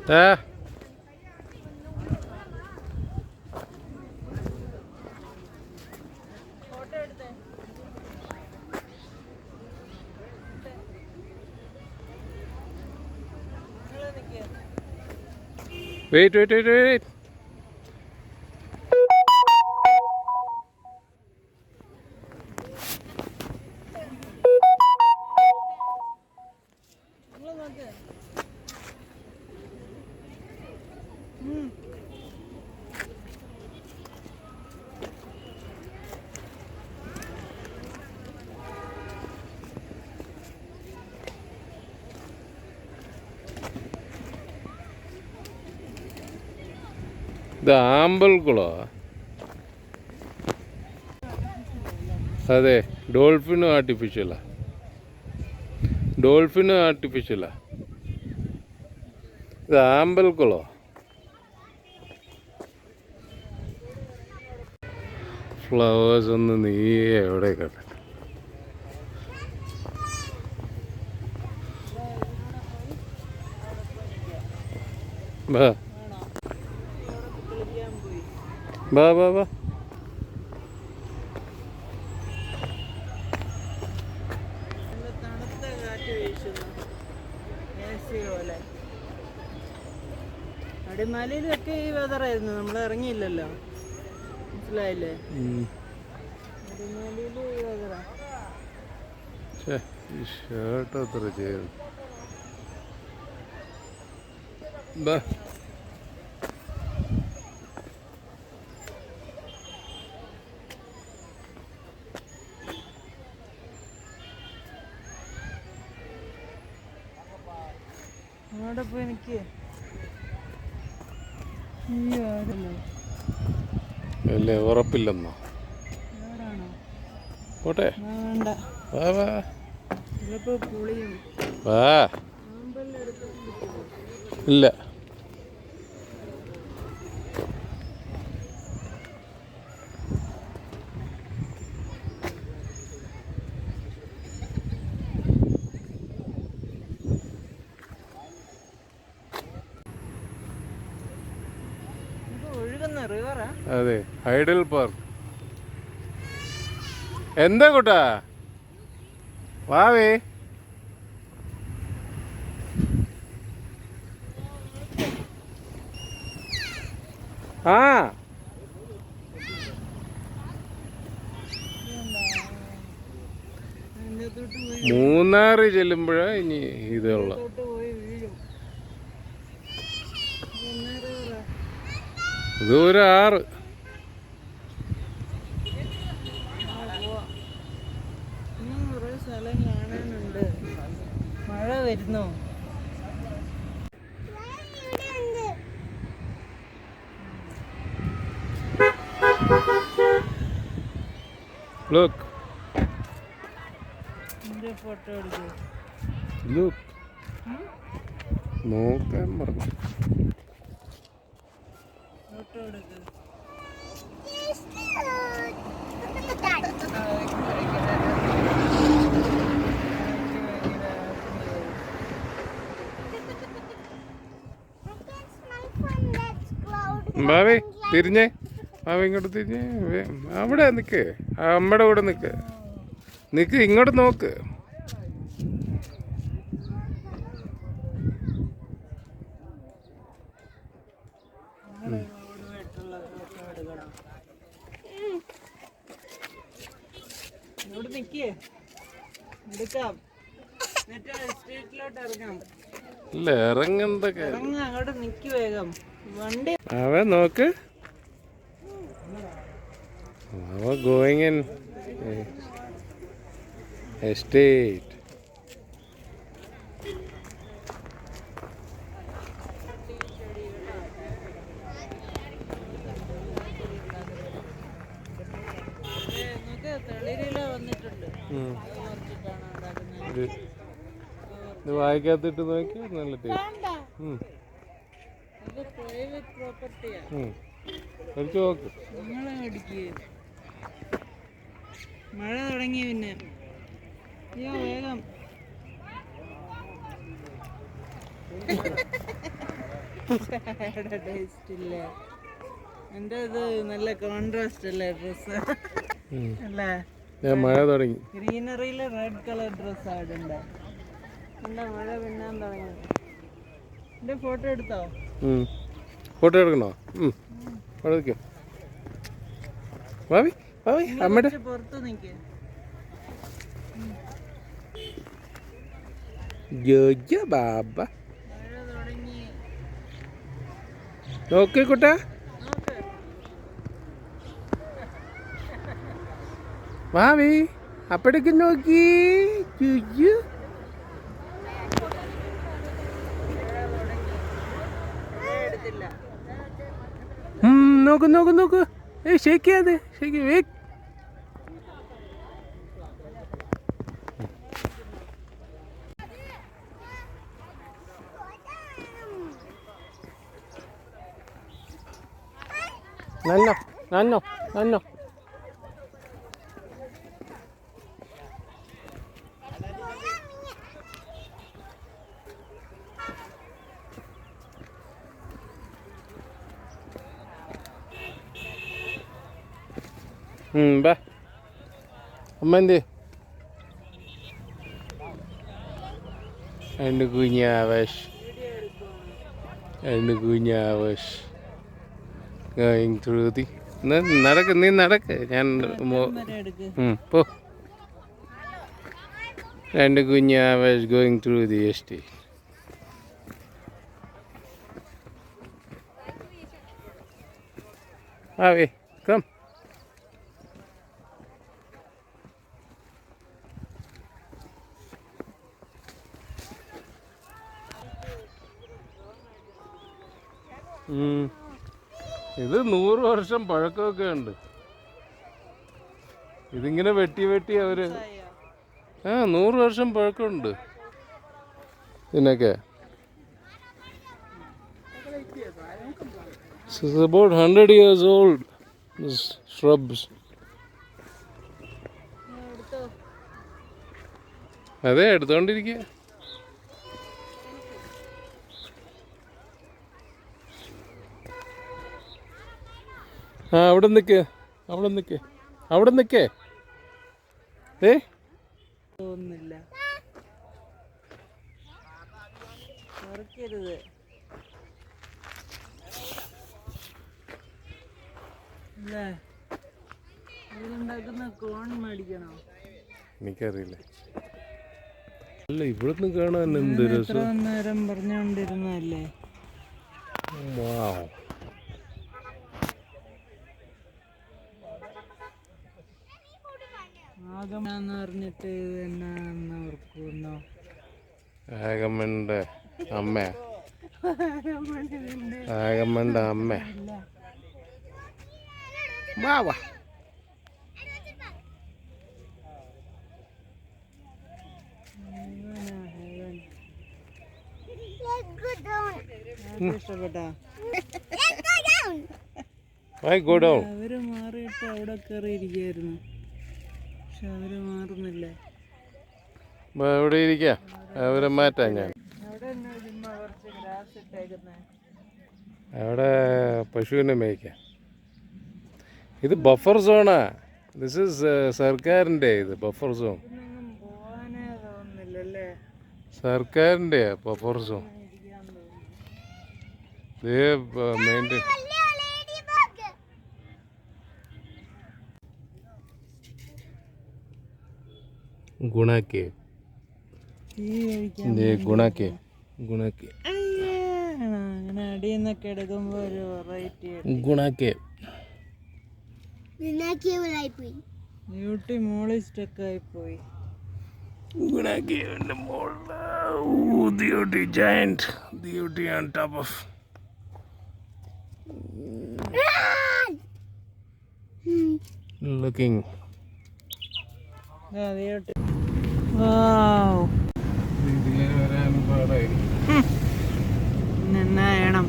ഏ wait wait wait wait. ഇത് ആമ്പൽക്കുളമാണ്. അതെ, ഡോൾഫിനും ആർട്ടിഫിഷ്യലാണ്. ഡോൾഫിനും ആർട്ടിഫിഷ്യലാണ്. ഇത് ആമ്പൽക്കുളമാണ്. ഫ്ലവേഴ്സ് ഒന്ന് നീ എവിടെ കേട്ടെ. ബാ ബാ ബാ ബാ. അടിമാലിയിലൊക്കെ ഈ വെതറായിരുന്നു, നമ്മൾ ഇറങ്ങിയില്ലല്ലോ, മനസ്സിലായില്ലേ? അടിമാലിയിൽ ഈ വെതറാ. ഈ ഷർട്ട് അത്ര ചെയ്തു. അവിടെ പോയി എനിക്ക് അല്ലേ ഉറപ്പില്ലെന്നോ? പോട്ടെ, വേണ്ട, വാ വാ ചിലപ്പോ പുളിയും. വാ. ഇല്ല, അതെ ഐഡൽ പാർക്ക്. എന്താ കൂട്ടാ വാവേ? ആ മൂന്നാറ് ചെല്ലുമ്പോഴാ ഇനി ഇതുള്ള. ഇത് ഒരു 6. സ്ഥലം കാണാനുണ്ട്. മഴ വരുന്നോ? ലുക്ക് ഫോട്ടോ എടുക്കൂ. ലുക്ക് നോക്കാൻ പറഞ്ഞു. ഫോട്ടോ എടുക്കൂ. ഭാവി തിരിഞ്ഞേ, ഭാവി ഇങ്ങോട്ട് തിരിഞ്ഞേ. അവിടെ നിൽക്ക്, അമ്മയുടെ കൂടെ നിൽക്ക്. ഇങ്ങോട്ട് നോക്ക്. ഇല്ല ഇറങ്ങണ്ട, അങ്ങോട്ട് നിക്ക് വേഗം. വണ്ടി അവൻ നോക്ക്. അവ ഗോയിങ് ഇൻ എസ്റ്റേറ്റ്. ഇത് വായിക്കാത്തിട്ട് നോക്കി നല്ല ടേസ്റ്റ്. കഴിച്ചു നോക്ക്. മഴ തുടങ്ങി പിന്നെ. അയ്യോ വേഗം. ടേസ്റ്റ് ഇല്ലേ? എൻ്റെ ഇത് നല്ല കോൺട്രാസ്റ്റ് അല്ലേ ഡ്രസ്സ് അല്ലേ? മഴ തുടങ്ങി. ഗ്രീനറിയിൽ റെഡ് കളർ ഡ്രസ് ആയിട്ടുണ്ട്. എന്താ മഴ പിന്നാൻ തുടങ്ങി. എൻ്റെ ഫോട്ടോ എടുത്തോ? ഫോട്ടോ എടുക്കണോ? അവിടെ നിൽക്കോ ഭാവി ഭാവി അമ്മയുടെ പുറത്ത് നിൽക്കേ. ബാബ മഴ തുടങ്ങി. നോക്കി കുട്ടാ നോക്ക്. ഭാവി അപ്പടേക്ക് നോക്കി ചുയ്യു. എടുത്തില്ല. നോക്ക് നോക്ക് നോക്ക്. ഷേക്ക് ചെയ്യാതെ ഷേക്ക് വേക്ക്. നന്നോ നന്നോ നന്നോ. ബാ അമ്മ എന്തേ? രണ്ട് കുഞ്ഞാവശ് രണ്ട് കുഞ്ഞാവശ് going through the നടക്ക് നീ നടക്ക്. ഞാൻ പോ. രണ്ട് കുഞ്ഞാവശ് going through the estate. Avi, come. ഇത് 100 വർഷം പഴക്കമൊക്കെ ഉണ്ട്. ഇതിങ്ങനെ വെട്ടി വെട്ടി അവര് 100 വർഷം പഴക്കമുണ്ട് ഇതിനൊക്കെ. This is about 100 years old, these shrubs. അതെ എടുത്തോണ്ടിരിക്കുക. അവിടെ നിൽക്കേ അവിടെ നിൽക്കേ അവിടെ നിൽക്കേ. തോന്നുന്നില്ല. മറക്കരുത്. അല്ലേ ഇതിലുണ്ടാക്കുന്ന കോൺ മേടിക്കണോ? എനിക്കറിയില്ല. അല്ല ഇവിടുന്ന് കാണാൻ എന്ത് രസം. നേരം പറഞ്ഞോണ്ടിരുന്നല്ലേ. ആഗമെന്ന് പറഞ്ഞിട്ട് എന്നാന്ന് ഓർക്കുന്നോ? ആഗമന്റെ അമ്മ ആഗമന്റെ അമ്മ വാ. ഇഷ്ടപ്പെട്ടാ? അവര് മാറിയിട്ട് അവിടെ കയറി ഇരിക്കായിരുന്നു. പക്ഷെ അവര് മാറുന്നില്ല. ഇവിടെ ഇരിക്ക. അവരെ മാറ്റാം ഞാൻ. അവിടെ പശുവിനെ മേയ്ക്കാം. ഇത് ബഫർ സോണാ. ദിസ് ഇസ് സർക്കാരിൻ്റെ. ഇത് ബഫർ സോൺ സർക്കാരിൻ്റെ ബഫർ സോൺ. മെയിൻറ്റെയിൻ. ഗുണാക്കേ ഗുണാക്കേ ഗുണാക്കേ അങ്ങനെ അടിയെന്നൊക്കെ എടുക്കുമ്പോ ഒരു വെറൈറ്റി. ഗുണാക്കേ ബ്യൂട്ടി മോളിൽ സ്റ്റക്കായി പോയി. ഗുണാക്കേന്റെ മോളിൽ beauty giant beauty on top of. Looking. ഇതിലെ വരാൻ പാടായിരിക്കും. എന്നാ ചെയ്യണം?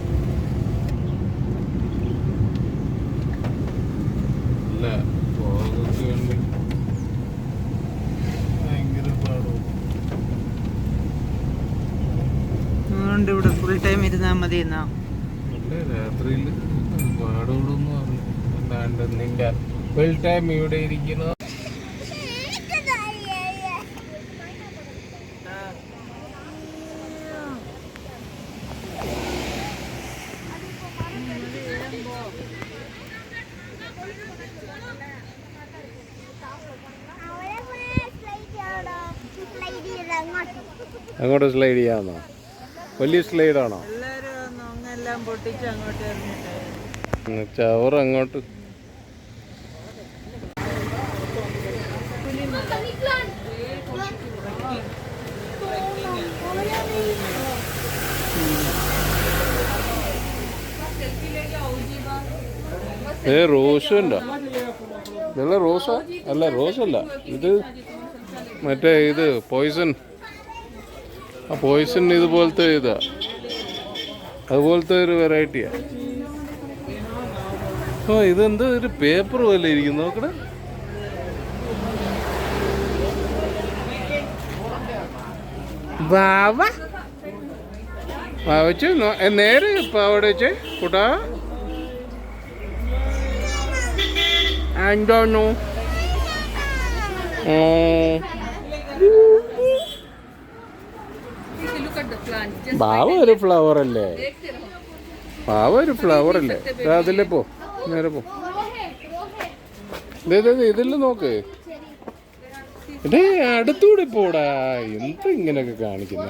അല്ല പോകൊക്കെ ഉണ്ട്. ഭയങ്കര പാടും. അതുകൊണ്ട് ഇവിടെ ഫുൾ ടൈം ഇരുന്നാൽ മതി എന്നാ. രാത്രിയിൽ പാടോടെന്ന് പറഞ്ഞു അല്ലാണ്ട് നിന്റെ ഫുൾ ടൈം ഇവിടെ ഇരിക്കുന്നു. അങ്ങോട്ട് സ്ലൈഡ് ചെയ്യാന്നോ? വലിയ സ്ലൈഡാണോ? എല്ലാം പൊട്ടിച്ച് അങ്ങോട്ട് എറിഞ്ഞിട്ട് ചവറ് അങ്ങോട്ട്. റോസ് ഉണ്ടോ? ഇതല്ല റോസാ? അല്ല റോസല്ല, ഇത് മറ്റേ ഇത് പോയിസൺ. ആ പോയിസൺ ഇതുപോലത്തെ ഇതാ, അതുപോലത്തെ ഒരു വെറൈറ്റിയാ. ഓ ഇതെന്ത് ഒരു പേപ്പർ പോലെ ഇരിക്കുന്നു, നോക്കണേ. വെച്ച് നേരെ ഇപ്പം അവിടെ വെച്ച് കൂട്ടാ എന്തോന്നു. ബാവ ഒരു ഫ്ലവർ അല്ലേ? ബാവ ഒരു ഫ്ലവർ അല്ലേ? അതിലെ പോ, നേരെ പോ. ഇതില് നോക്ക്. ഇതേ അടുത്തൂടെ പോടാ. എന്ത് ഇങ്ങനെയൊക്കെ കാണിക്കുന്ന?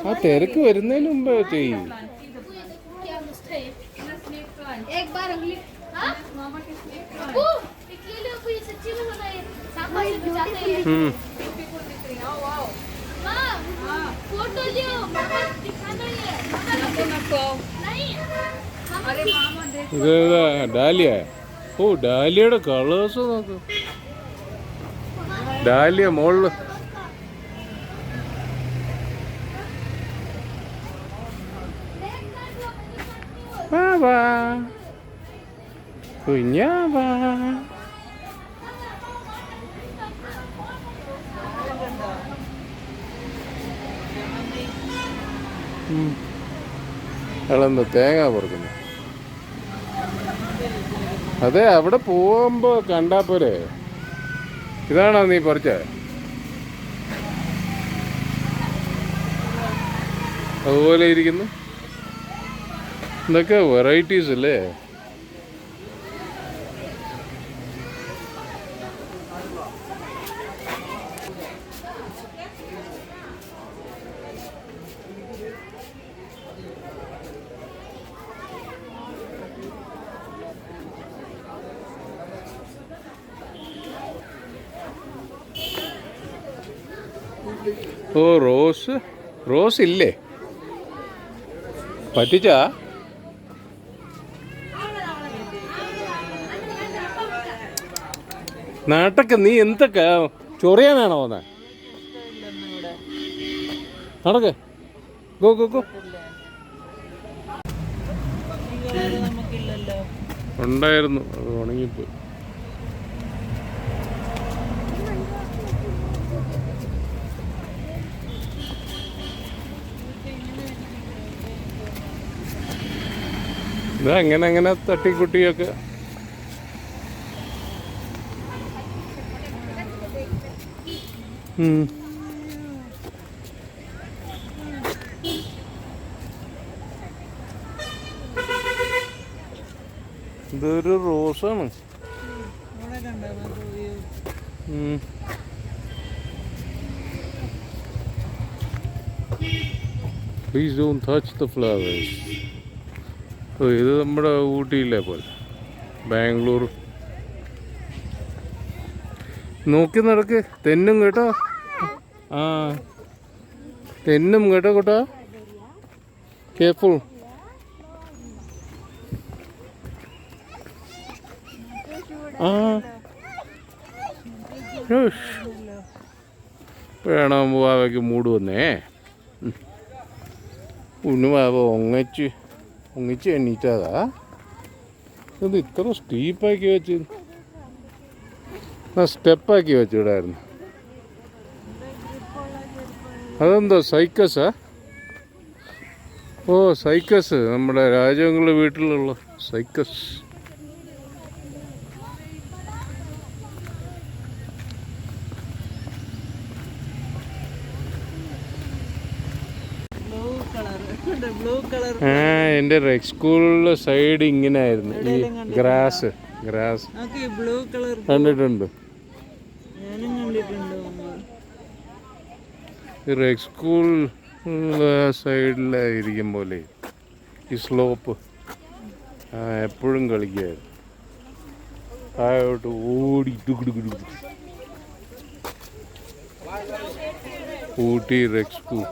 ആ തിരക്ക് വരുന്നതിന് മുമ്പ് ചെയ്യും. ഇത് ഡാലിയ. ഓ ഡാലിയയുടെ കളേഴ്സ് നോക്ക്. ഡാലിയ മോളില് കുഞ്ഞാവാ. അളന്ന് തേങ്ങ പൊറുക്കുന്നു. അതെ അവിടെ പോകുമ്പോ കണ്ടാ പോരെ. ഇതാണോ നീ പറിച്ചേ? അതുപോലെ ഇരിക്കുന്നു. ഇതൊക്കെ വെറൈറ്റീസ് അല്ലേ? ഓ റോസ്, റോസ് ഇല്ലേ? പറ്റിച്ചാ? നാട്ടൊക്കെ നീ എന്തൊക്കെ ചൊറിയാനാണോ വന്നേ? നടക്ക്, ഗോ ഗോ ഗോ. ഉണ്ടായിരുന്നു, അത് ഉണങ്ങിപ്പോയി. ഇതാ അങ്ങനെ തട്ടിക്കുട്ടിയൊക്കെ. ഇതൊരു റോസാണ്. Please don't touch the flowers. ഇത് നമ്മുടെ ഊട്ടിയിലെ പോലെ, ബാംഗ്ലൂർ. നോക്കി നടക്ക്, തെന്നും കേട്ടോ. ആ തെന്നും കേട്ടോ കേട്ടോ. കെയർഫുൾ. ആ വേണോ വാവയ്ക്ക് മൂട് വന്നേ. ഉണ്ണു വാവ ഒങ്ങിച്ച് എണ്ണീറ്റാതാ. ഇത് ഇത്ര സ്റ്റീപ്പാക്കി വെച്ച്, സ്റ്റെപ്പാക്കി വെച്ചിടായിരുന്നു. അതെന്താ സൈക്കസാ? ഓ സൈക്കസ്, നമ്മുടെ രാജങ്ങളുടെ വീട്ടിലുള്ള സൈക്കസ്. ആ എൻ്റെ റെക് സ്കൂളിലെ സൈഡ് ഇങ്ങനെ ആയിരുന്നു, ഈ ഗ്രാസ് ബ്ലൂ കളർ കണ്ടിട്ടുണ്ട്. ഞാനും കണ്ടിട്ടുണ്ട്. ഈ റെക് സ്കൂൾ സൈഡിലായിരിക്കും പോലെ ഈ സ്ലോപ്പ്. എപ്പോഴും കളിക്കുമായിരുന്നു, താഴോട്ട് ഓടി ഊട്ടി റെക് സ്കൂൾ.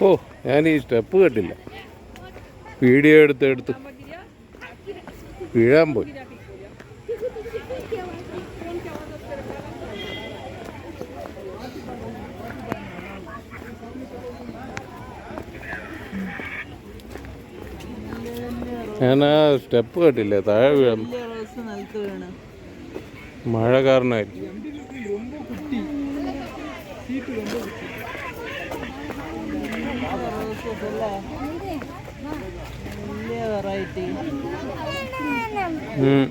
ഓ ഞാൻ ഈ സ്റ്റെപ്പ് കേട്ടില്ല, വീഡിയോ എടുത്ത് വീഴാൻ പോയി. ഞാൻ ആ സ്റ്റെപ്പ് കേട്ടില്ല, താഴെ വീഴാൻ. മഴ കാരണമായിരിക്കും.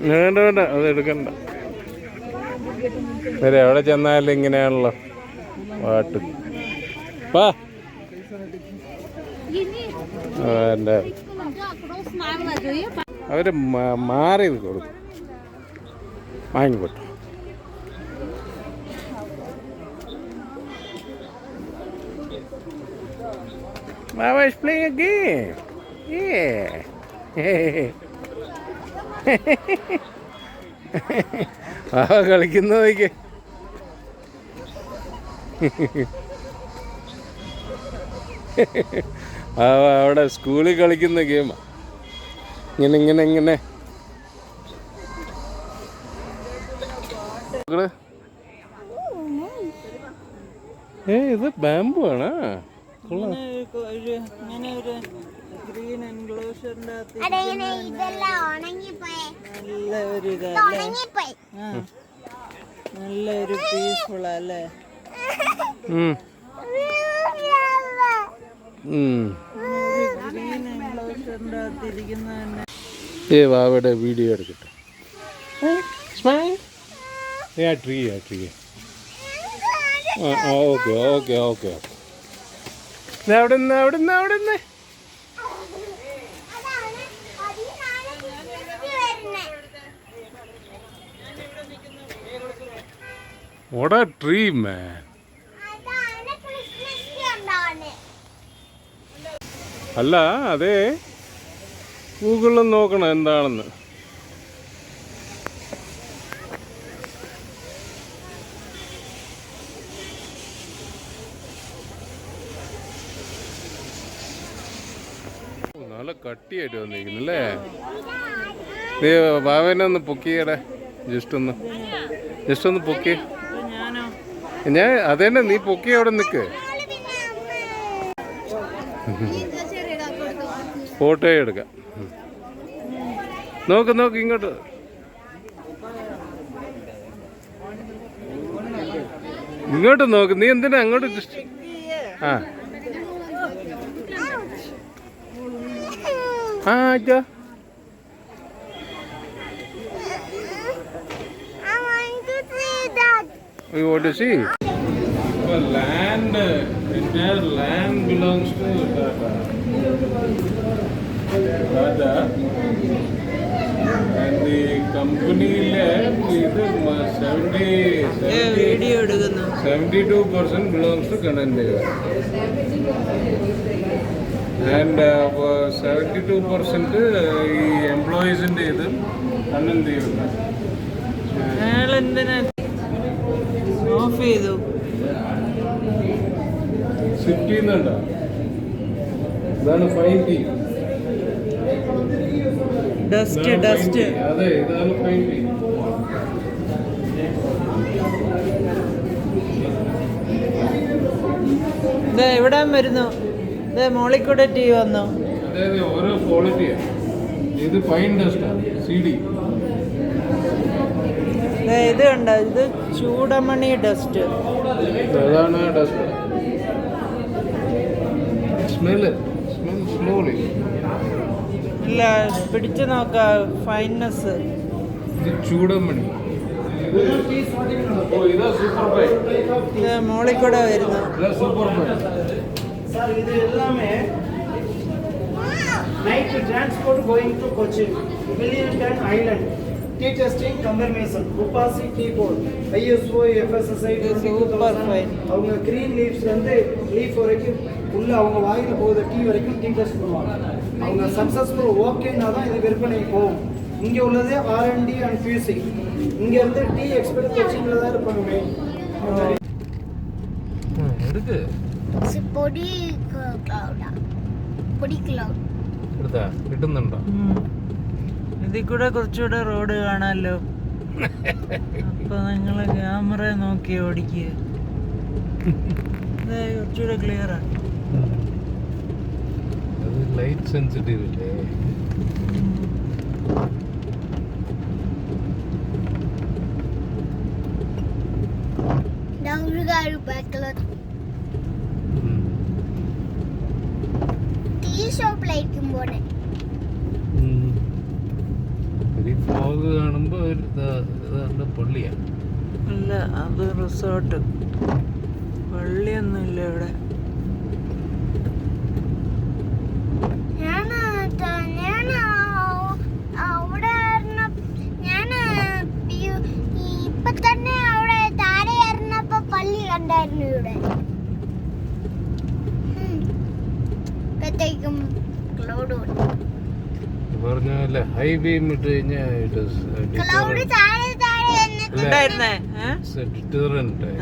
വേണ്ട അത് എടുക്കണ്ട. വരെ എവിടെ ചെന്നാലും ഇങ്ങനെയാണല്ലോ പാട്ട്. വാ എൻ്റെ അവര് മാറി കൊടുക്കും, വാങ്ങിക്കോട്ടെ. Mama is playing a game. Yeah. കളിക്കുന്നതൊക്കെ അവിടെ സ്കൂളിൽ കളിക്കുന്ന ഗെയിമാ. ഇങ്ങനെ ഇത് ബാമ്പു ആണോ? ഗ്രീൻ എൻക്ലോഷറിന്റെ നല്ലൊരു പീസ്ഫുൾ അല്ലേ? ഗ്രീൻ എൻക്ലോഷറിന്റെ അകത്തിരിക്കുന്ന തന്നെ. വാവയുടെ വീഡിയോ എടുക്കട്ടെ. ട്രീ ഓക്കെ അവിടുന്ന് What a tree, man. അല്ല അതെ, ഗൂഗിളിൽ നോക്കണം എന്താണെന്ന്. നല്ല കട്ടിയായിട്ട് വന്നിരിക്കുന്നല്ലേ. നീ ബാബേനെ ഒന്ന് പൊക്കിയടെ, ജസ്റ്റ് ഒന്ന് പൊക്കി. ഞാൻ അതന്നെ, നീ പൊക്കി അവിടെ നിൽക്ക്, ഫോട്ടോ എടുക്കാം. നോക്ക് ഇങ്ങോട്ട്. ഇങ്ങോട്ട് നോക്ക്. നീ എന്തിനാ അങ്ങോട്ട് just? ആച്ചാ you want to see? Well, entire land belongs to Tata. And the company left with 72% belongs to Kannan Deva. And 72% employees in the Kannan Deva. Of ചെയ്തു. സിറ്റി ഇതാണ് ഫൈൻ ടീ. ഡസ്റ്റ് അതെ ഇതാണ് fine tea. ഇതേ ഇവിടെ വരുന്നു. ഇതേ മോളിൽ കൂടെ ടീ വന്നു. അതെ അതെ ഓരോ ക്വാളിറ്റിയാണ്. ഇത് ഫൈൻ ഡസ്റ്റാണ് CD. ഇത് കണ്ടോ, ഇത് ചൂടമണി ഡസ്റ്റ്. അതാണ് ഡസ്റ്റ്. Smell slowly. ഇല്ല, പിടിച്ചു നോക്കാം ഫൈൻനെസ്. ഇത് ചൂടമണി. ഇതാ സൂപ്പർ ഫൈൻ. ഇത് മോളിൽ കൂടെ വരുന്നു. ഇതാ സൂപ്പർ ഫൈൻ. Sir, இது எல்லாமே night transport going to Cochin, Millington Island. Tea testing confirmation. Upasi tea board. ISO FSSAI Super fine. அவங்க green leaves வந்து leaf வரைக்கும் உள்ள அவங்க வாயில போகுற டீ வரைக்கும் டீ டெஸ்ட் பண்ணுவாங்க. அவங்க சக்சஸ்ஃபுல் ஓகேனா தான் இது விற்பனை போகும். இங்க உள்ளது R&D and QC. இங்க இருந்து டீ எக்ஸ்பர்ட் கோச்சிங்ல தான் இருப்பாங்க மெயின். എടുക്ക് പൊടി ക്ലൗഡാ, പൊടി ക്ലൗഡ്. എടുത്താ കിട്ടുന്നുണ്ടോ? ഇതിൽ കൂടെ കുറച്ചുകൂടെ റോഡ് കാണാമല്ലോ. അപ്പൊ നിങ്ങള് ക്യാമറ നോക്കി ഓടിക്കുക. കുറച്ചുകൂടെ ക്ലിയർ ആണ്. അത് ലൈറ്റ് സെൻസിറ്റീവ് അല്ലേ? ടീ ഷോപ്പിലായിരിക്കും പോണെ. ഒരു ഫോഗ് കാണുമ്പോ ഒരു ഇതാ പള്ളിയാ. അല്ല, അത് റിസോർട്ട്. പള്ളിയൊന്നുമില്ല ഇവിടെ. ഇപ്പൊ തന്നെ അവിടെ താഴെ ഇറങ്ങപ്പോ പള്ളി കണ്ടായിരുന്നു ഇവിടെ. ഇപ്പത്തേക്കും ക്ലൗഡ് പറഞ്ഞല്ലേ ഹൈ ബീം ഇട്ട് കഴിഞ്ഞാൽ ക്ലൗഡ് താഴെ താഴെ ഉണ്ടായിരുന്നേ.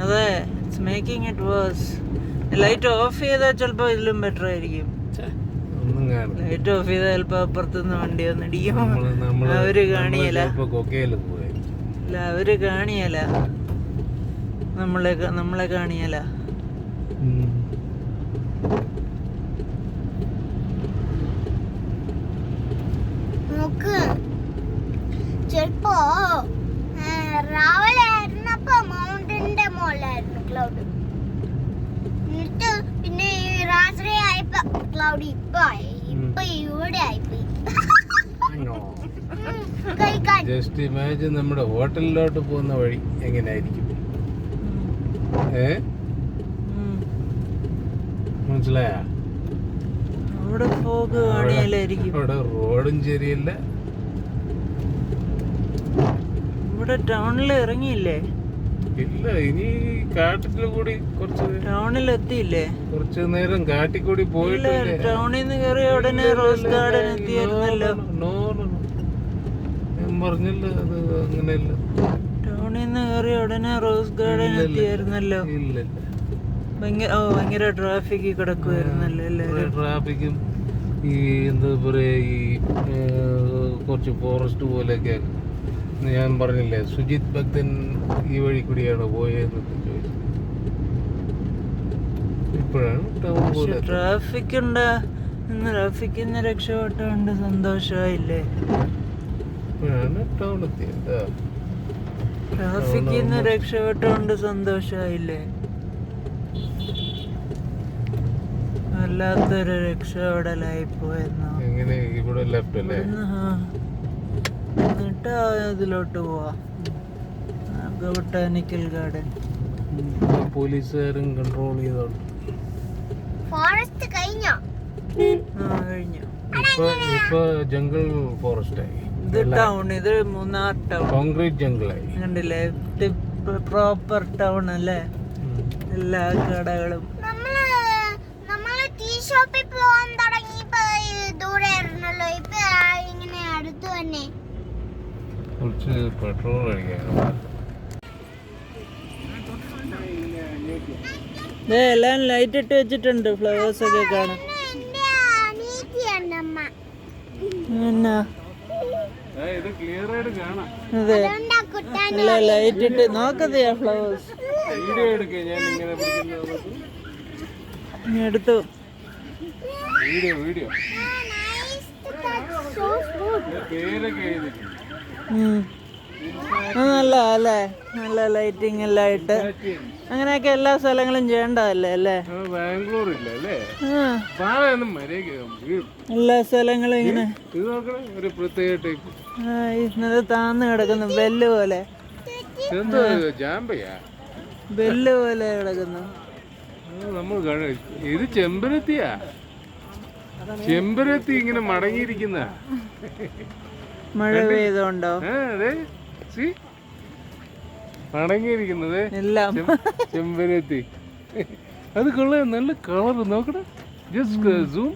അതെ, it's making it worse. Light off ചെയ്താൽ ചിലപ്പോ ഇതിലും ബെറ്റർ ആയിരിക്കും. ഒന്നും കാണും. ലൈറ്റ് ഓഫ് ചെയ്താൽ ചിലപ്പോ അപ്പുറത്തുനിന്ന് വണ്ടി വന്നിടിക്കും. അവര് കാണിയല്ല. ഇല്ല, അവര് കാണിയല്ല. നമ്മളെ കാണിയല്ല. നോക്ക്, ചെലപ്പോ രാവിലെ ആയിരുന്നപ്പോ മൗണ്ടന്റെ മോളിലായിരുന്നു ക്ലൗഡ്. എന്നിട്ട് പിന്നെ രാത്രി ആയപ്പോ ക്ലൗഡ് ഇപ്പൊ ഇവിടെ ആയിപ്പോയി. ജസ്റ്റ് ഇമാജിൻ നമ്മുടെ ഹോട്ടലിലോട്ട് പോകുന്ന വഴി എങ്ങനെയായിരിക്കും? മനസ്സിലായ? അവിടെ ഫോഗ് കാണിയല്ലായിരിക്കും. അവിടെ റോഡും ശരിയല്ല. ഇവിടെ ടൗണിൽ ഇറങ്ങിയില്ലേ? ഇല്ല, ഇനി കാട്ടിൽ കൂടി ടൗണിൽ എത്തിയില്ലേ? കുറച്ച് നേരം കാട്ടിൽ കൂടി പോയിട്ടില്ലേ? ടൗണിൽ നിന്ന് കയറിയ ഉടനെ റോസ് ഗാർഡൻ എത്തിയായിരുന്നല്ലോ. ഞാൻ പറഞ്ഞല്ലോ, അത് അങ്ങനെയല്ല. ടൗണിൽ നിന്ന് കയറിയ ഉടനെ റോസ് ഗാർഡൻ എത്തിയായിരുന്നല്ലോ. ഇല്ല, ഭയങ്കര ട്രാഫിക് കിടക്കുമായിരുന്നല്ലോ എല്ലാവരും. ട്രാഫിക്കും ഈ എന്താ പറയാ, ഈ കുറച്ച് ഫോറസ്റ്റ് പോലെയൊക്കെ. ഞാൻ പറഞ്ഞില്ലേ, സുജിത് ഭക്തൻ ഈ വഴി കൂടിയാണ് പോയതെന്നൊക്കെ ചോദിച്ചു. ഇപ്പോഴാണ് ടൗൺ പോലെ. ട്രാഫിക്കിന്ന് രക്ഷപ്പെട്ടോണ്ട് സന്തോഷമായില്ലേ? ഇപ്പോഴാണ് ടൗൺ എത്തിയത്. ട്രാഫിക്കിന്ന് രക്ഷപ്പെട്ടോണ്ട് സന്തോഷമായില്ലേ? വല്ലാത്തൊരു രക്ഷപ്പെടലായി പോയെന്നോ. എങ്ങനെ ഇവിടെ ലെഫ്റ്റ് അല്ലേ? എന്നിട്ട് അതിലോട്ട് പോവാ, ബൊട്ടാനിക്കൽ ഗാർഡൻ. പോലീസുകാരും കൺട്രോൾ ചെയ്തോണ്ട്. ഫോറസ്റ്റ് കഴിഞ്ഞോ? കഴിഞ്ഞു. ഇപ്പൊ ജംഗിൾ ഫോറസ്റ്റ് ആയി. ഇത് ടൗൺ, ഇത് മൂന്നാർ ടൗൺ. കോൺക്രീറ്റ് ജംഗിളായി. കണ്ടില്ലേ? പ്രോപ്പർ ടൗൺ അല്ലേ? എല്ലാ കടകളും. നമ്മള് ടീ ഷോപ്പിൽ പോകാൻ തുടങ്ങിയപ്പോ ദൂരെ ആയിരുന്നല്ലോ, ഇപ്പൊ ഇങ്ങനെ അടുത്ത് തന്നെ. കുറച്ച് പെട്രോൾ അടിക്കാൻ. എല്ലാം ലൈറ്റ് ഇട്ട് വെച്ചിട്ടുണ്ട്, ഫ്ലവേഴ്സ് ഒക്കെ കാണാം. എന്റെ അനിയത്തിയാണ് അമ്മ. എന്നാ ഇത് ക്ലിയർ ആയിട്ട് കാണാം. അതെ അതുകൊണ്ടാ കുട്ടാൻ നല്ല ലൈറ്റ് ഇട്ട് നോക്കതേ ഫ്ലവേഴ്സ് വീഡിയോ എടുക്കുക. ഞാൻ ഇങ്ങനെ പിടിക്കുന്നത് എടുത്തു. Video nice to touch. So good. പേരൊക്കെ എഴുതിയിട്ടുണ്ട്. അത് നല്ലതാ അല്ലേ? നല്ല ലൈറ്റിംഗ് എല്ലാം ഇട്ട് അങ്ങനെയൊക്കെ എല്ലാ സ്ഥലങ്ങളും ചെയ്യേണ്ടതല്ലേ അല്ലേ? ബാംഗ്ലൂർ ഇല്ല അല്ലേ? ആ പാളയൊന്നും മര്യാദ എല്ലാ സ്ഥലങ്ങളും ഇങ്ങനെ ഇത് നോക്കണേ, ഒരു പ്രത്യേക ടൈപ്പ്. ഇന്നത് താന്ന് കിടക്കുന്നു ബെല്ല് പോലെ. എന്തോ ജാമ്പയാ, ബെല്ല് പോലെ കിടക്കുന്നു. നമ്മൾ ഇത് ചെമ്പരത്തിയാ. ചെമ്പരത്തി ഇങ്ങനെ മടങ്ങിയിരിക്കുന്ന മഴ പെയ്തോണ്ടോ? അതെ മടങ്ങിയിരിക്കുന്നത് എല്ലാം ചെമ്പരത്തി. അത് കൊള്ളാം, നല്ല കളർ. നോക്കണേ, ജസ്റ്റ് സൂം.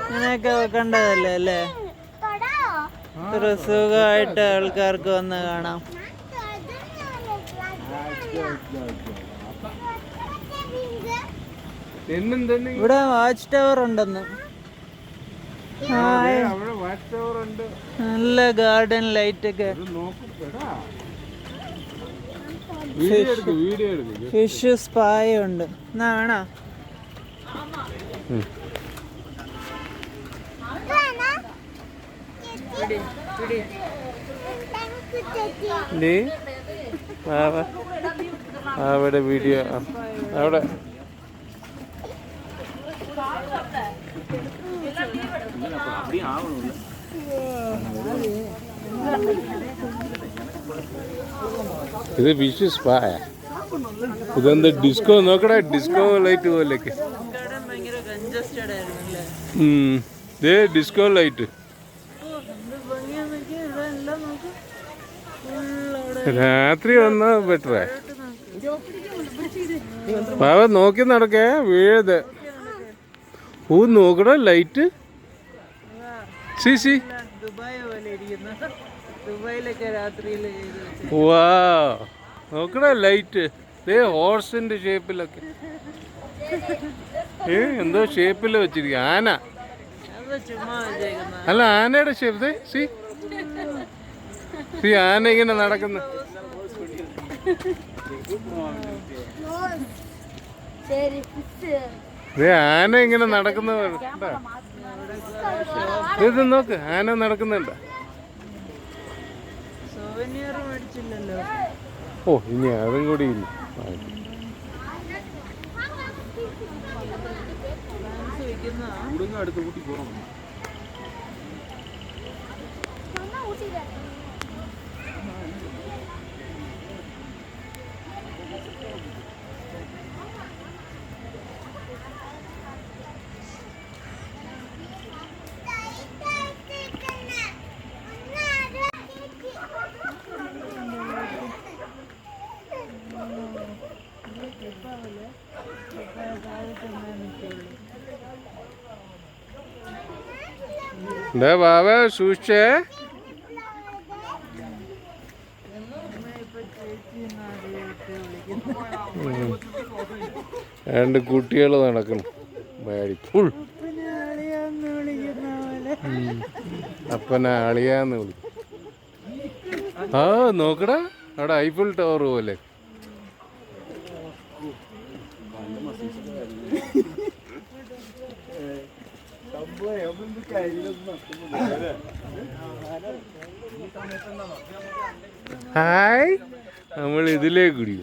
അങ്ങനെയൊക്കെ കണ്ടതല്ലേ അല്ലേ? തൊടാ. ഒരു സുഖമായിട്ട് ആൾക്കാർക്ക് വന്ന് കാണാം. ഇവിടെ വാച്ച് ടവർ ഉണ്ടെന്ന്. അവിടെ വാച്ച് ടവർ ഉണ്ട്. നല്ല ഗാർഡൻ ലൈറ്റ് ഒക്കെ. വീഡിയോ എടുക്കും. ഫിഷ് സ്പായ ഉണ്ട്. എന്നാ വേണോ? അവിടെ വീഡിയോ അവിടെ ഇത് ഫിഷ് സ്പായ. ഇതെന്താ ഡിസ്കോ? നോക്കടാ, ഡിസ്കോ ലൈറ്റ് പോലെയൊക്കെ. Disco light. രാത്രി വന്നാ ബെറ്ററേ. ബാബ നോക്കി നടക്കേ, വീഴത്. നോക്കടാ ലൈറ്റ്. ദുബായ് പോലെ ഇരിക്കുന്നു. ദുബായിലൊക്കെ രാത്രിയിൽ വാ, നോക്കടാ ലൈറ്റ്. ഹോഴ്സിന്റെ ഷേപ്പിലൊക്കെ എന്തോ ഷേപ്പില് വെച്ചിരിക്കുക. ആന ചുമ്മാ വെച്ചേക്കുന്ന. അല്ല, ആനയുടെ ഷേപ്പ്. ആന ഇങ്ങനെ നടക്കുന്നു. ആന ഇങ്ങനെ നടക്കുന്ന. ഇത് നോക്ക്, ആന നടക്കുന്നുണ്ട്. സോവനിയർ മേടിച്ചില്ലല്ലോ. ഇനി അതും കൂടി ഇല്ല. അടുത്ത് കൂട്ടി പോകണം. എന്താ ബാബ സൂക്ഷിച്ചേ. രണ്ട് കുട്ടികൾ നടക്കണം. ഫുൾ അപ്പന അളിയാന്ന് വിളിക്കും. നോക്കടാ, അവിടെ ഐഫിൽ ടവർ പോലെ. ഹായ്, നമ്മൾ ഇതിലേ കൂടി.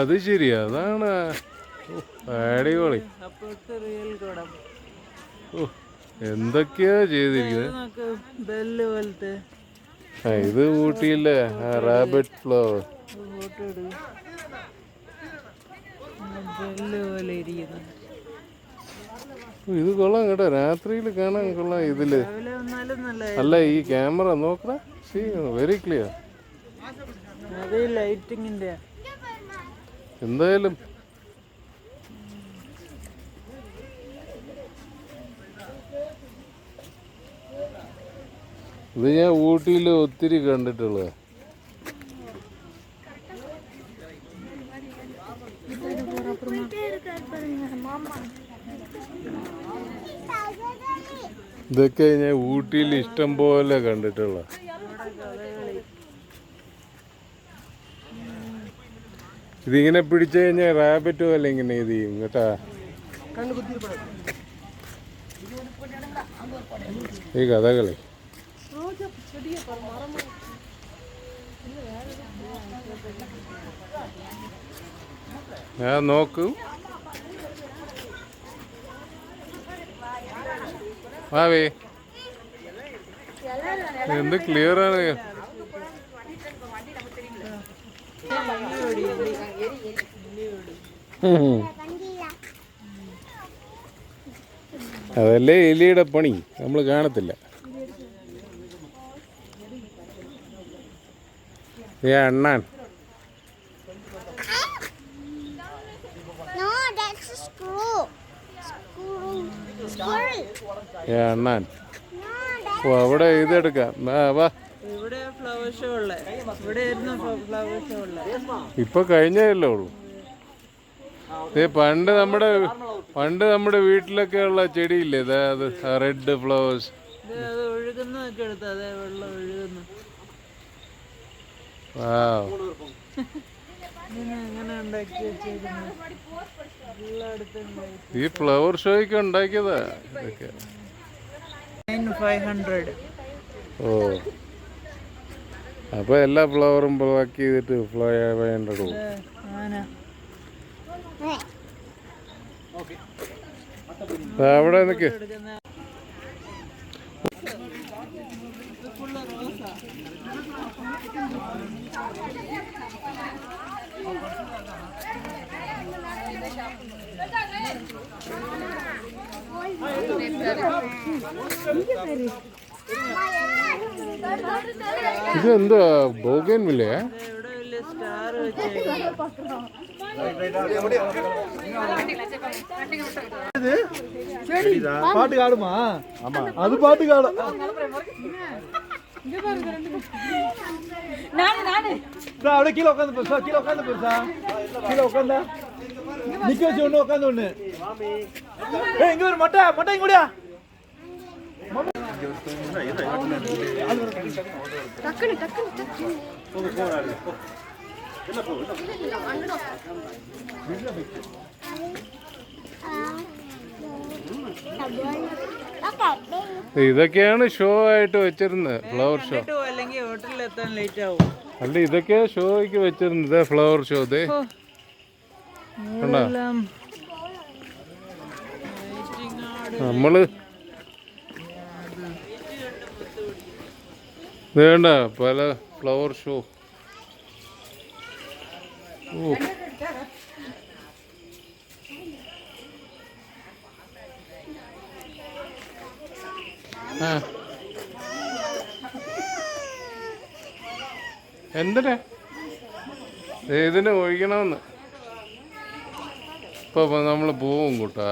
അത് ശരിയാ, അതാണ് അടിപൊളി. എന്തൊക്കെയാ ചെയ്തിരിക്കുന്നത്. ബെല്ല് പോലത്തെ. ഇത് ഊട്ടിയില്ലേ റാബിറ്റ് ഫ്ലവർ. ബെല്ല് പോലെ ഇരിക്കുന്നു. ഇത് കൊള്ളാം കേട്ടോ, രാത്രിയിൽ കാണാൻ കൊള്ളാം. ഇതില് അല്ല, ഈ ക്യാമറ നോക്കണ, വെരി ക്ലിയർ. അത് ലൈറ്റിങ്ങിന്റെ. എന്തായാലും ഇത് ഞാൻ ഊട്ടിയിൽ ഒത്തിരി കണ്ടിട്ടുള്ളത്. ഇതൊക്കെ ഞാൻ ഊട്ടിയിൽ ഇഷ്ടം പോലെ കണ്ടിട്ടുള്ള. ഇതിങ്ങനെ പിടിച്ചു കഴിഞ്ഞാൽ റാബിറ്റ് പോലെ ഇങ്ങനെ ഇത് ചെയ്യും കേട്ടാ. ഈ കഥകളെ ഞാൻ നോക്കൂ. ആവേ എന്ത് ക്ലിയർ ആണ്. അതല്ലേ എലിയുടെ പണി, നമ്മൾ കാണത്തില്ല. അണ്ണാൻ അണ്ണാൻ അവിടെ ഇതെടുക്കാം. വാ, ഇപ്പൊ കഴിഞ്ഞല്ലോ ഉള്ളൂ. പണ്ട് നമ്മുടെ വീട്ടിലൊക്കെ ഉള്ള ചെടിയില്ലേ, അത് റെഡ് ഫ്ലവേഴ്സ്. ഈ ഫ്ലവർ ഷോയ്ക്ക് ഉണ്ടാക്കിയതാ ഇതൊക്കെ. 500. ഓ, അപ്പൊ എല്ലാ ഫ്ലവറും ബാക്കി ചെയ്തിട്ട് 500. അവിടെ നിൽക്ക്. ഇതെന്താ ബോഗൻവില്ലേ? பாட்டு காடுமா? ஆமா, அது பாட்டு காடும். அப்படியே கீழே உட்காந்து பெருசா, கீழே உட்காந்து பெருசா, கீழே உட்காந்தா நிக்க வச்சு ஒண்ணு உட்காந்து ஒண்ணு. இங்க ஒரு மொட்டை மொட்டை இங்கூடியா டக்குனு டக்குனு டக்குனு ഇതൊക്കെയാണ് ഷോ ആയിട്ട് വെച്ചിരുന്നത്, ഫ്ലവർ ഷോ. അല്ലെങ്കിൽ ഹോട്ടലിൽ എത്താൻ ലേറ്റ് ആവും. അല്ല, ഇതൊക്കെയാ ഷോയ്ക്ക് വെച്ചിരുന്നത്, ഫ്ലവർ ഷോ. അതെ, നമ്മള് വേണ്ട പല ഫ്ലവർ ഷോ. ഓ, എന്തിനാ ഇതിന് ഒഴിക്കണമെന്ന്. ഇപ്പൊ നമ്മള് പോവും കൂട്ടാ.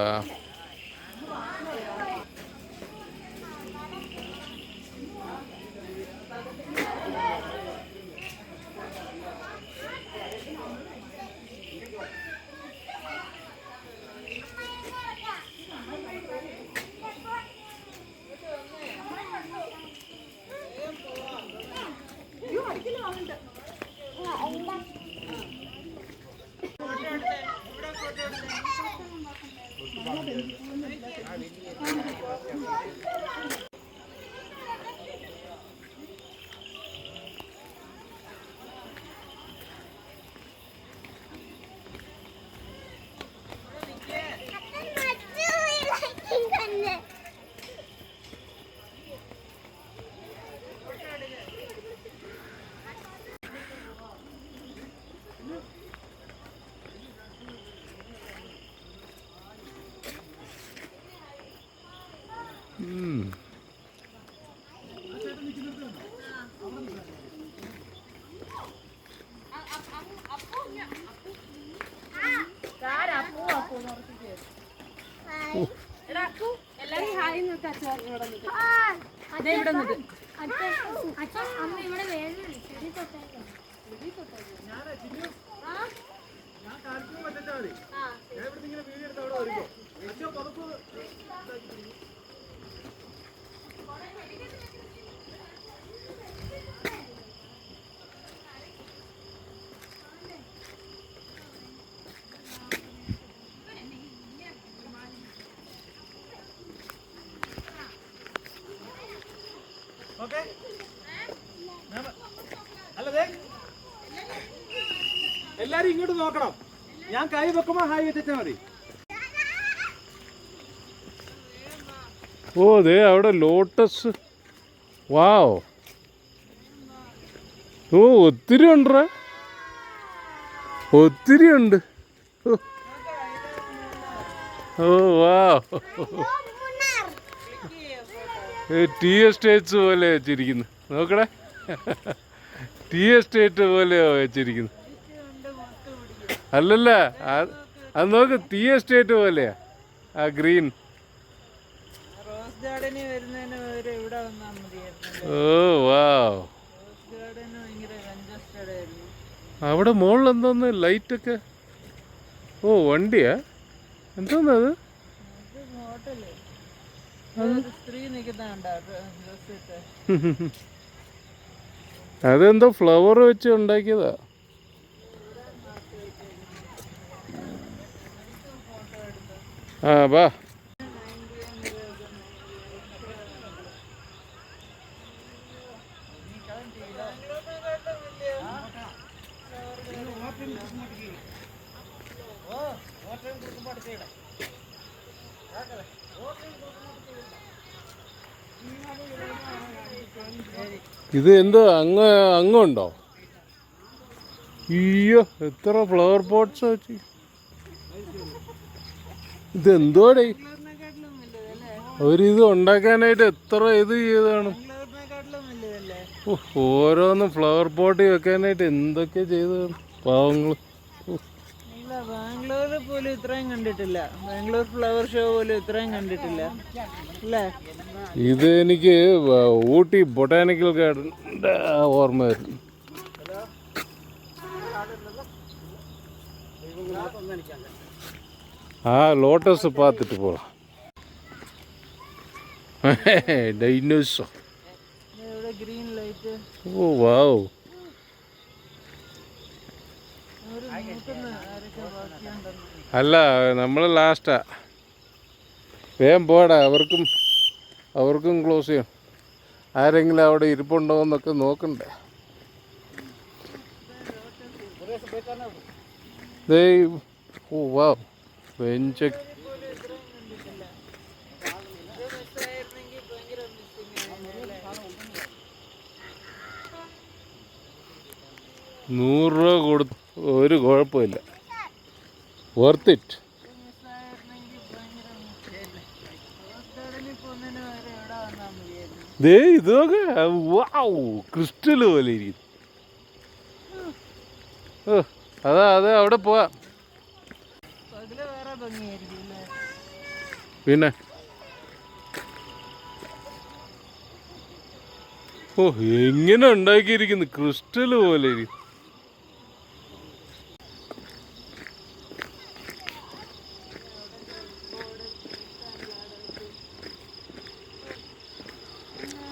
ഓക്കെ അല്ലതേ എല്ലാരും ഇങ്ങോട്ട് നോക്കണം. ഞാൻ കൈ വെക്കുമ്പോ ഹായ് വെച്ചാൽ മതി. ഓ ദേ അവിടെ ലോട്ടസ്. വാവ്. ഓ ഒത്തിരി ഉണ്ടേ, ഒത്തിരി ഉണ്ട്. ഓ വാവ്. ടീ എസ്റ്റേറ്റ്സ് പോലെ വെച്ചിരിക്കുന്നു. നോക്കടേ, ടീ എസ്റ്റേറ്റ് പോലെ വെച്ചിരിക്കുന്നു. അല്ലല്ല, അത് നോക്ക്, ടീ എസ്റ്റേറ്റ് പോലെയാ ആ ഗ്രീൻ. റോസ് ഗാർഡനിൽ വരുന്നതിന് പകരം ഇവിടെ വന്നാൽ മതിയായിരുന്നു. ഓ വാവ്. റോസ് ഗാർഡൻ ഭയങ്കര കൺജസ്റ്റഡ് ആയിരുന്നു. അവിടെ മുകളിൽ എന്തോന്ന് ലൈറ്റൊക്കെ. ഓ വണ്ടിയാ, എന്തോന്നത്? ഹോട്ടല് സ്ത്രീ നിൽക്കുന്നുണ്ടോ ഡ്രസ് ഇട്ട്? അതെന്തോ ഫ്ലവർ വെച്ച് ഉണ്ടാക്കിയതാ. ആ വാ. ഇത് എന്തോ അങ്ങുണ്ടോ? അയ്യോ, എത്ര ഫ്ലവർ പോട്ട്സ് വെച്ച്. ഇതെന്തോടെ അവരിത് ഉണ്ടാക്കാനായിട്ട് എത്ര ഇത് ചെയ്താണ്. ഓരോന്നും ഫ്ലവർ പോട്ട് വെക്കാനായിട്ട് എന്തൊക്കെ ചെയ്തതാണ് പാവങ്ങള്. ബാംഗ്ലൂർ പോലും ഇത്രയും കണ്ടിട്ടില്ല. ബാംഗ്ലൂർ ഫ്ലവർ ഷോ പോലും ഇത്രയും കണ്ടിട്ടില്ല അല്ലേ? ഇത് എനിക്ക് ഊട്ടി ബൊട്ടാനിക്കൽ ഗാർഡൻ്റെ ഓർമ്മ വരുന്നു. ആ ലോട്ടസ് പാത്തിട്ട് പോകാം. Dinosaur. Green light. Oh wow. അല്ല, നമ്മൾ ലാസ്റ്റാ. വേഗം പോടാ, അവർക്കും ക്ലോസ് ചെയ്യണം. ആരെങ്കിലും അവിടെ ഇരിപ്പുണ്ടോ എന്നൊക്കെ നോക്കണ്ടേ. ഓ വാവ്, ബെഞ്ചൊക്കെ. $100 കൊടുത്ത് ഒരു കുഴപ്പമില്ല. Worth it. ദേ ഇതൊക്കെ വാവ്, ക്രിസ്റ്റൽ പോലെ ഇരിക്കും. ഓ അതെ അവിടെ പോവാം. പിന്നെ ഓ എങ്ങനെ ഉണ്ടാക്കിയിരിക്കുന്നു, ക്രിസ്റ്റൽ പോലെ ഇരിക്കും.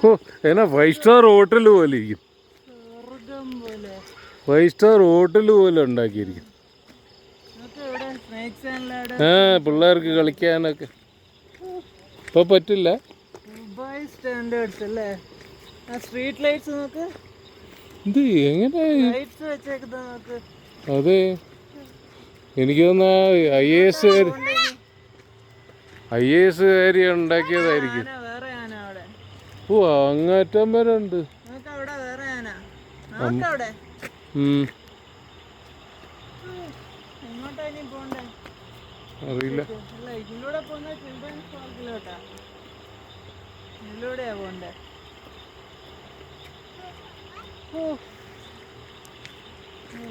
ഓ എന്നാ 5 സ്റ്റാർ ഹോട്ടൽ പോലെ ഇരിക്കും. 5 സ്റ്റാർ ഹോട്ടൽ പോലെ ഉണ്ടാക്കിയിരിക്കും. ആ പിള്ളേർക്ക് കളിക്കാനൊക്കെ ഇപ്പൊ പറ്റില്ല. സ്റ്റാൻഡേർഡ്സ് അല്ലേ? സ്ട്രീറ്റ് ലൈറ്റ്സ് നോക്ക്. ഇത് എങ്ങനെ ലൈറ്റ്സ് വെച്ചേക്കുന്നത് നോക്ക്. അതെ, എനിക്ക് തോന്നുന്നു IAS കാരി ഉണ്ടാക്കിയതായിരിക്കും. വേറെ ആന അവിടെ. ഓ അങ്ങേറ്റം വരെ ഉണ്ട്. നോക്ക് അവിടെ വേറെ ആന. അവിടെ എങ്ങോട്ടാ ഇനി പോണ്ടേ അറിയില്ല. അല്ല, ഇതിലൂടെ പോകുന്ന ചിൽഡ്രൻസ് പാർക്കിലോട്ടാ. ഇതിലൂടെയാ പോണ്ടേ.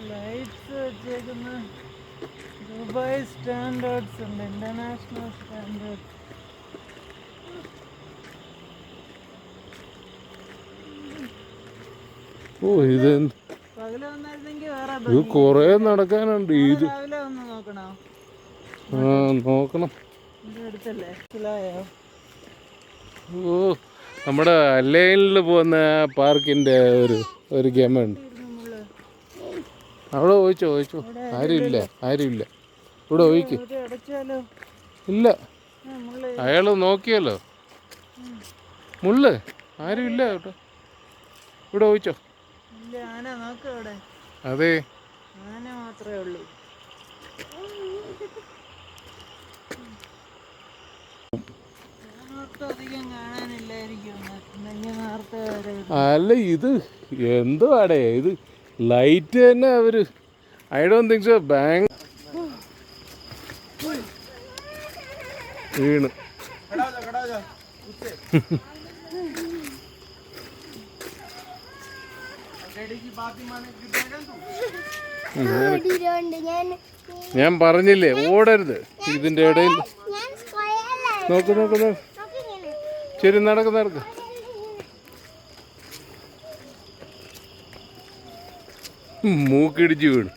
ലൈറ്റ്സ് വെച്ചേക്കുന്ന ദുബായ് സ്റ്റാൻഡേർഡ്സ് ഉണ്ട്, ഇന്റർനാഷണൽ സ്റ്റാൻഡേർഡ്സ്. പകല് വന്നായിരുന്നെങ്കിൽ വേറെ ഇത് കൊറേ നടക്കാനുണ്ട്. ഇത് രാവിലെ വന്ന് നോക്കണോ? നോക്കണം. ഇത് അടുത്തല്ലേ? മനസ്സിലായോ? ഓ നമ്മുടെ ലൈനിൽ പോകുന്ന പാർക്കിൻ്റെ ഒരു ഗെയിമുണ്ട്. അവിടെ ചോദിച്ചോ ആരുമില്ല ഇവിടെ ഒഴിക്ക്. ഇല്ല, അയാൾ നോക്കിയല്ലോ. മുള്ള് ആരുമില്ല കേട്ടോ. ഇവിടെ ചോദിച്ചോ. അതെ, ആന മാത്രമേ ഉള്ളൂ. അധികം കാണാനില്ലായിരിക്കും. അല്ല, ഇത് എന്തുവാടേ ഇത് ലൈറ്റ് തന്നെ അവര് I don't think so. Bank വീണ്. ഞാൻ പറഞ്ഞില്ലേ ഓടരുത് ഇതിന്റെ ഇടയിൽ. നോക്ക്. ശരി, നടക്ക്. മൂക്കിടിച്ച് വീണു.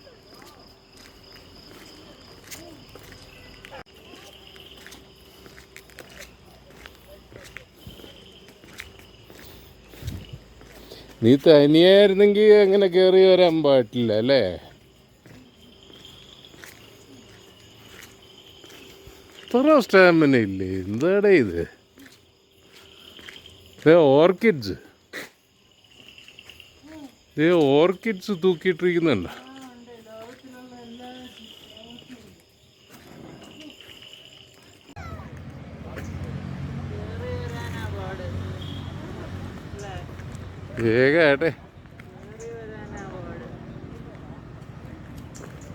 നീ തനിയായിരുന്നെങ്കിൽ അങ്ങനെ കയറി വരാൻ പാടില്ല അല്ലേ? ഇത്ര സ്റ്റാമിന ഇല്ലേ? എന്താടേ ഇത്? ഓർക്കിഡ്സ് തൂക്കിയിട്ടിരിക്കുന്നുണ്ടോ? വേഗാട്ടെ.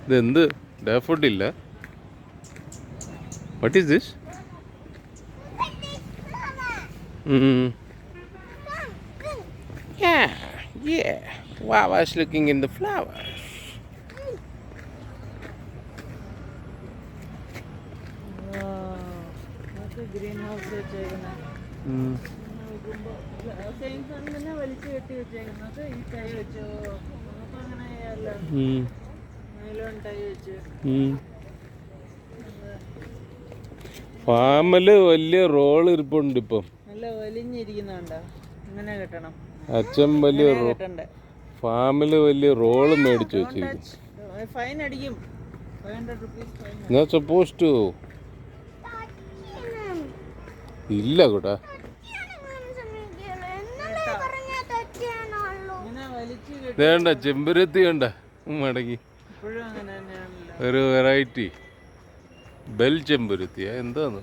ഇതെന്ത് ഡാഫോഡില്ല? What is this? Yeah. Wow, I was looking in the flowers. Greenhouse വെച്ചേക്കുന്നത് വലിച്ചു കെട്ടി വെച്ചേക്കുന്നത്. ഈ കൈ വെച്ചോ അങ്ങനെ ചെയ്യാമല്ലോ. നൈലോൺ കൈ വെച്ച്. ഫാമില് വലിയ റോൾ ഇരിപ്പുണ്ട് ഇപ്പം. നല്ല വലിഞ്ഞിരിക്കുന്നുണ്ടോ? ഇങ്ങനെ കെട്ടണം. അച്ഛൻ വലിയ ഫാമില് വലിയ റോള് മേടിച്ചു വെച്ചിരിക്കും. ഫൈൻ അടിക്കും. 500 rupees ഫൈൻ. ഞാൻ സപ്പോസ് ടു ഇല്ല കൂട്ടാ. വേണ്ട, ചെമ്പരത്തി വേണ്ട മടങ്ങി. ഒരു വെറൈറ്റി ബെൽ ചെമ്പരത്തിയാ എന്താന്ന്?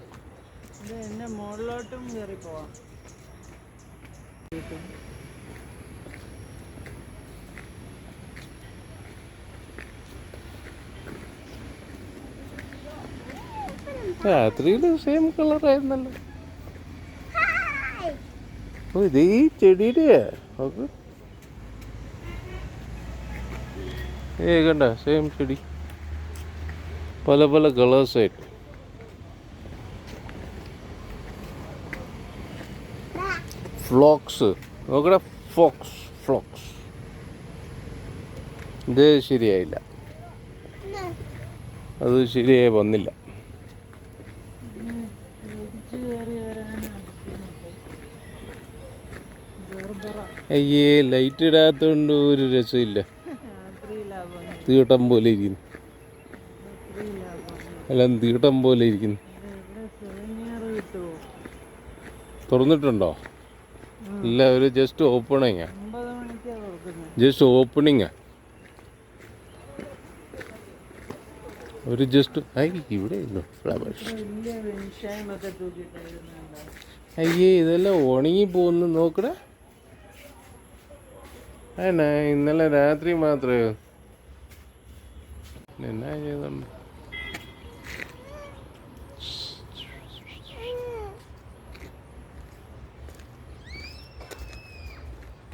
എന്നെ മുകളിലോട്ടും കയറി പോവാം. രാത്രിയില് സെയിം കളറായിരുന്നല്ലോ. ഓ, ഇത് ഈ ചെടിയുടെ കണ്ട സെയിം ചെടി, പല പല കളേഴ്സായിട്ട്. ഫ്ലോക്സ് നോക്കടാ, ഫ്ലോക്സ്. ഇത് ശരിയായില്ല, അത് ശരിയായി വന്നില്ല. അയ്യേ, ലൈറ്റ് ഇടാത്തോണ്ട് ഒരു രസമില്ല. തീട്ടം പോലെ ഇരിക്കുന്നു. എല്ലാം തീട്ടം പോലെ ഇരിക്കുന്നു. തുറന്നിട്ടുണ്ടോ? ഇല്ല, ഒരു ജസ്റ്റ് ഓപ്പണിങ്ങാ. ഒരു ജസ്റ്റ് ഇവിടെ ഫ്ലവേഴ്സ്. അയ്യേ, ഇതെല്ലാം ഉണങ്ങി പോകുന്നു. നോക്കടാ, ഇന്നലെ രാത്രി മാത്രമേ എന്നാ ചെയ്യുന്നുണ്ട്.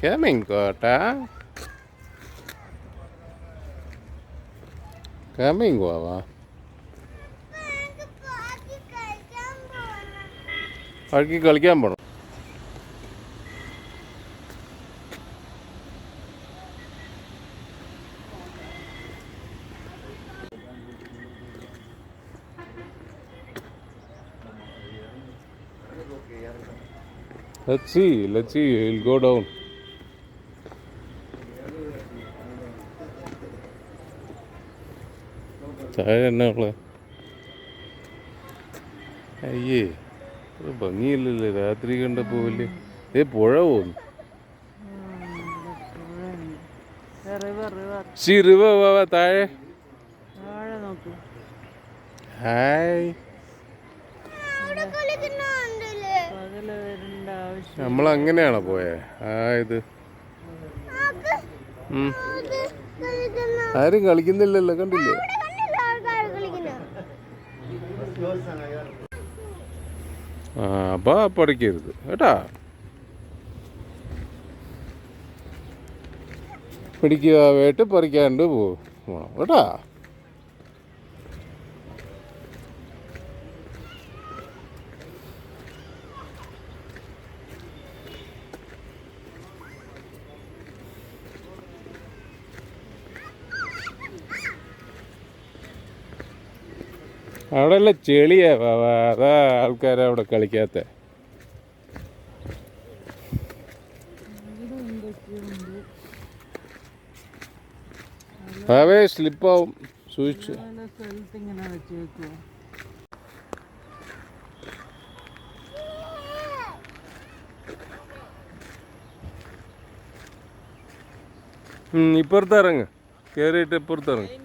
Coming, Kota. Coming, Wawa. പാർക്കിൽ കളിക്കാൻ പോണം. Let's see. He'll go down. താഴെ എന്നാ ഉള്ളത്? അയ്യേ, ഒരു ഭംഗിയില്ലല്ലേ രാത്രി കണ്ടപ്പോ വലിയ. പുഴ പോകുന്നു. റിവർ താഴെ. ഹായ്, നമ്മളങ്ങനെയാണോ പോയേ? ഇത് ആരും കളിക്കുന്നില്ലല്ലോ, കണ്ടില്ലേ? അപ്പൊ പഠിക്കരുത് കേട്ടാ. പിടിക്കുക, വേട്ട് പറിക്കാണ്ട് പോകണം കേട്ടാ. അവിടെ എല്ലാം ചെളിയാ, അതാ ആൾക്കാരവിടെ കളിക്കാത്ത. അവേ സ്ലിപ്പാവും, സൂക്ഷിച്ച്. ഇപ്പുറത്തിറങ്ങ്, കയറിയിട്ട് ഇപ്പുറത്തിറങ്ങ്.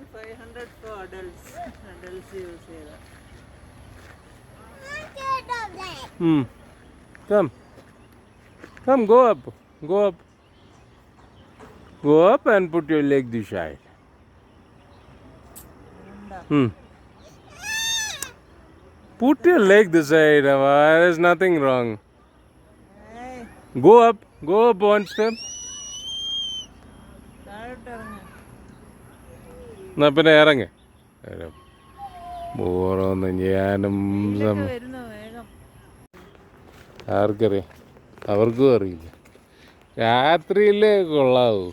Come, go up. Go up and put your leg this side. Put your leg this side. There's nothing wrong. Go up one step. എന്നാ പിന്നെ ഇറങ്ങ. ഓരോന്ന് ഞാനും ആർക്കറിയാം, അവർക്കും അറിയില്ല. രാത്രിയിലേ കൊള്ളാവൂ.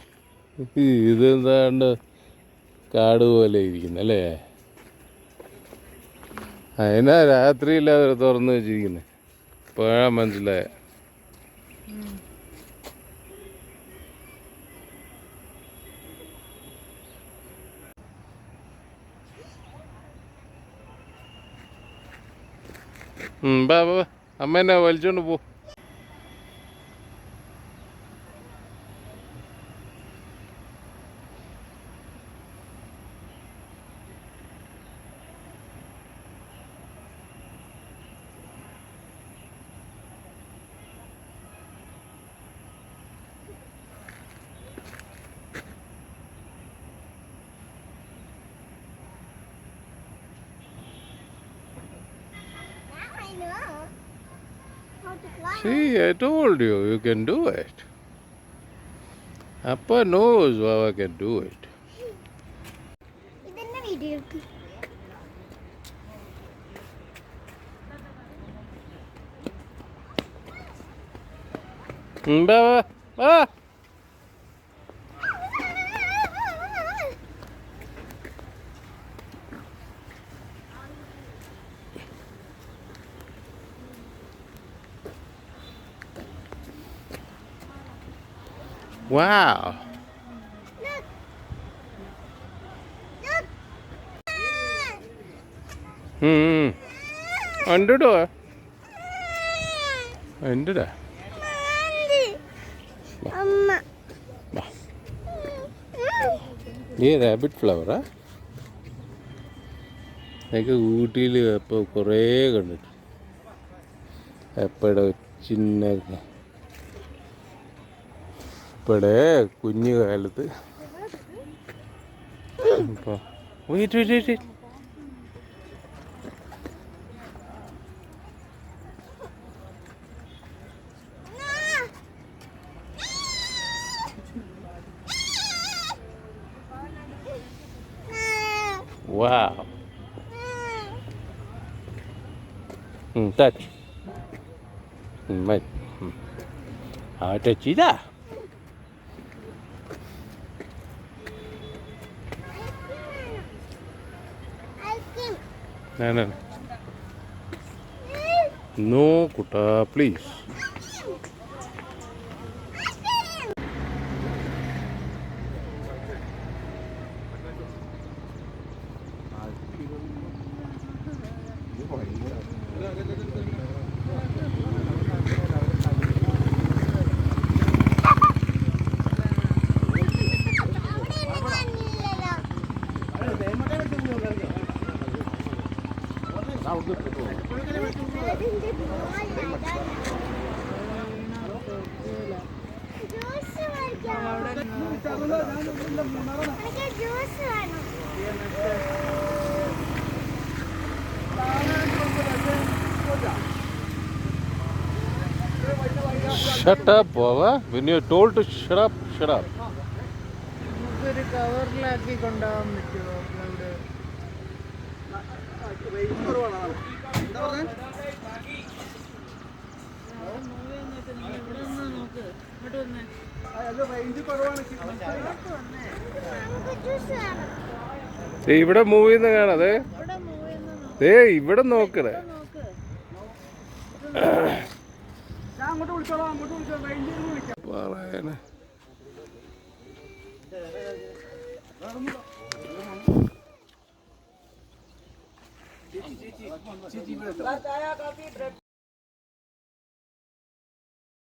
ഇതെന്താണ്ട് കാട് പോലെ ഇരിക്കുന്നല്ലേ. അതിനാ രാത്രിയിൽ അവർ തുറന്നു വെച്ചിരിക്കുന്നത്. ഇപ്പോഴാ മനസ്സിലായ. ബാ അമ്മേനെ വലിച്ചോണ്ട് പോ. See, I told you, you can do it. Appa knows how I can do it. ഇതെന്നെ വീഡിയോ Ba. Wow. Under അമ്മ ഈ റാബിറ്റ് ഫ്ലവറാ? എനിക്ക് ഊട്ടിയിൽ ഇപ്പോൾ കുറേ കണ്ടിട്ട്. എപ്പോഴും ചിന്ന ഇപ്പോഴേ കുഞ്ഞു കാലത്ത് ഇപ്പോൾ wait Wow. Touch. Mate. Touch it. No. No, Kuta, please. എനിക്ക് ജ്യൂസ് വേണം. Shut up, Baba. When you're told to shut up, shut up. നമുക്കൊരു കവറിലാക്കി കൊണ്ടുപോകാൻ പറ്റുമോ അവിടെ? ഇവിടെ വന്നാ നോക്ക്, ഇങ്ങോട്ട് വന്നേ. നമുക്ക് ജ്യൂസ് വേണം. ഇവിടെ മൂവ് ചെയ്യുന്ന കാണാതെ ഇവിടെ മൂവ് ചെയ്യുന്ന നോക്ക്. ഇവിടെ നോക്കണേ. അങ്ങോട്ട് വിളിച്ചോളാം, അങ്ങോട്ട് വിളിച്ചോളാം, റേഞ്ചിൽ വിളിക്കാം. പറയാനെ